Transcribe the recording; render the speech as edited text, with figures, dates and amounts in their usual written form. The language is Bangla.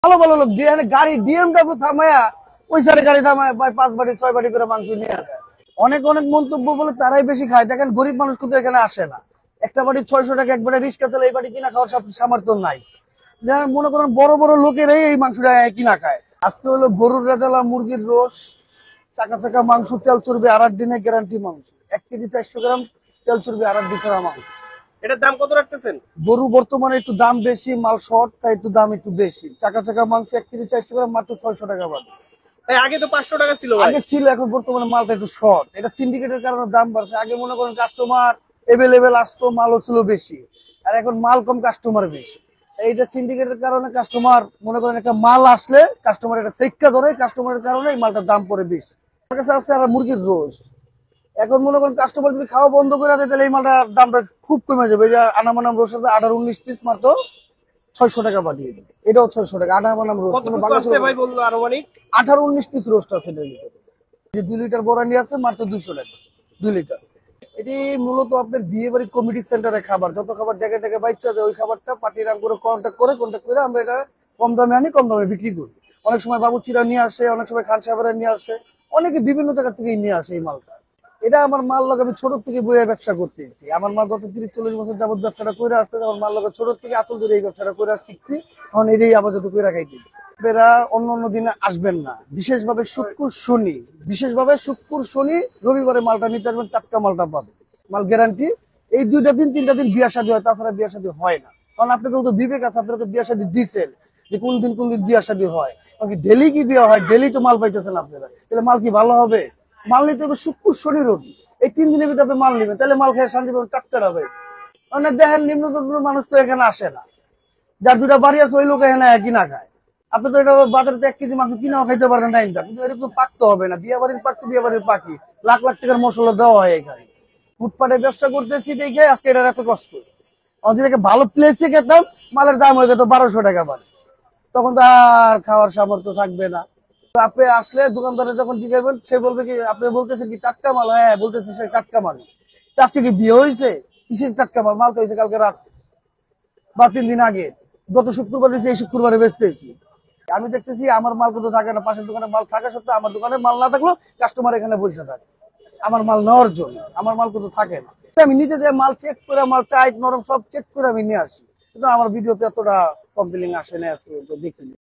ভালো ভালো লোক দিয়ে গাড়ি বিএমডব্লিউ থামায়া ওই সাইডে গাড়ি থামায় 5 বাটি 6 বাটি করে মাংস নিয়ে আসে। অনেক অনেক মন্তব্য বলে তারাই বেশি খায়। দেখেন গরিব মানুষ কিন্তু এখানে আসে না। একটা বাটি 600 টাকা, একবারে রিক্সা তেলে এই বাটি কিনা খাওয়ার সামর্থ্য নাই। মনে করেন বড় বড় লোকেরাই এই মাংসটা কিনা খায়। আজকে হলো গরুর রেজালা, মুরগির রোস, চাকা চাকা মাংস, তেল চর্বি 8 দিনের গ্যারান্টি মাংস, 1 কেজি 400 গ্রাম তেল চর্বি 8 দিনের মাংস। এটার দাম কত রাখতেছেন? গরু বর্তমানে একটু দাম বেশি, মাল শর্ট, তাই একটু দাম একটু বেশি। চাকা চাকা মাংস 1 কেজি 400 গ্রাম মাত্র 600 টাকা পাবে। আগে তো 500 টাকা ছিল। আগে ছিল, এখন বর্তমানে মালটা একটু শর্ট। এটা সিন্ডিকেটের কারণে দাম বাড়ছে। আগে মনে করেন কাস্টমার এভেলেবেল আসতো, মালও ছিল বেশি, আর এখন মাল কম, কাস্টমার বেশি। এইটা সিন্ডিকেটের কারণে কাস্টমার মনে করেন একটা মাল আসলে কাস্টমার এটা সেক্কা ধরে, কাস্টমারের কারণে এই মালটার দাম পড়ে বেশি। আমার কাছে আছে আর মুরগির রোজ। এখন মনে করেন কাস্টমার যদি খাওয়া বন্ধ করে দেয় তাহলে এই মালটার দামটা খুব কমে যাবে। যে আনামানাম রোজ আছে 18-19 পিস মাত্র 600 টাকা পাঠিয়ে দিবে। এটাও 600 টাকা আনামানাম রোজ। কোনো ভাই বললো আরো অনেক 18-19 পিস রোস্ট আছে এটার ভিতরে। যে 2 লিটার বরানি আছে মাত্র 200 টাকা 2 লিটার। এটি মূলত আপনার বিয়ে বাড়ির কমিটি সেন্টারের খাবার। যত খাবার ডেকে ডেকে বাচ্চা যায় ওই খাবারটা পার্টির আম করে কন্ট্যাক্ট করে আমরা এটা কম দামে আনি, কম দামে বিক্রি করি। অনেক সময় বাবুচিরা নিয়ে আসে, অনেক সময় খান সাহেবরা নিয়ে আসে, অনেকে বিভিন্ন জায়গা থেকে নিয়ে আসে এই মালটা। এটা আমার মাল লগে আমি ছোট থেকে বইয়ে ব্যবসা করতেছি। আমার মা গত 30-40 বছর যাবত ব্যবসাটা করে আসতে, আমার মাল লগে ছোট থেকে আতল ধরে এই ব্যবসাটা করে শিখছি। এখন এটাই আপাতত করে খাইতেছি। এরা অন্য অন্য দিনে আসবেন না, বিশেষভাবে শুক্র শনি রবিবারে মালটা নিতে আসবেন, টাটকা মালটা পাবে, মাল গ্যারান্টি। এই 2টা দিন 3টা দিন বিয়া শাদী হয়, তাছাড়া বিয়া শাদী হয় না। কারণ আপনাদের তো বিবেক আছে, আপনারা তো বিয়া শাদী দিচ্ছেন যে কোন দিন বিয়া শাদী হয়। ডেলি কি বিয়া হয়? ডেলি তো মাল পাইতেছেন আপনারা, তাহলে মাল কি ভালো হবে? মাল নিতে হবে শুক্র শনি রবি, এই 3 দিনের ভিতরে আপনি মাল নেবেন, তাহলে মাল খেয়ে শান্তি পাবেন, টাটকা হবে। মানে দেখেন নিম্নতর মানুষ তো এখানে আসে না, যার 2টা বাড়ি আছে ওই লোক এখানে কিনা খায়। আপনি তো এটা বাজারে 1 কেজি মাংস কিনাও খাইতে পারেন না, কিন্তু এরকম পাকতে হবে না। বিয়ে বাড়ির পাক তো বিয়ে বাড়ির পাকি, লাখ লাখ টাকার মশলা দেওয়া হয় এখানে। ফুটপাতে ব্যবসা করতেছি দেখে আজকে এটার এত কষ্ট। যদি ভালো প্লেসে খেতাম, মালের দাম হয়ে যেত 1200 টাকা বাড়ে, তখন তো আর খাওয়ার সামর্থ্য থাকবে না। আপনি আসলে দোকানদারে যখন জিজ্ঞাসা, সে বলবে কি আপনি বলতেছেন কি টাটকা মাল? হ্যাঁ বলতেছে সে টাটকা মাল। আজকে কি বিয়ে হয়েছে? কিসের টাটকা মাল? মাল তো হয়েছে কালকে রাত বা 3 দিন আগে। গত শুক্রবার হয়েছে, এই শুক্রবারে বেচতেছি। আমি দেখতেছি আমার মাল কোথাও থাকে না, পাশের দোকানে মাল থাকা সত্ত্বেও আমার দোকানে মাল না থাকলেও কাস্টমার এখানে বসে থাকে আমার মাল নেওয়ার জন্য। আমার মাল কোথাও থাকে না, আমি নিজে যে মাল চেক করে, মাল টাইট নরম সব চেক করে আমি নিয়ে আসি, কিন্তু আমার ভিডিওতে এতটা কমপ্লেইন আসে না আজকে দেখিনি।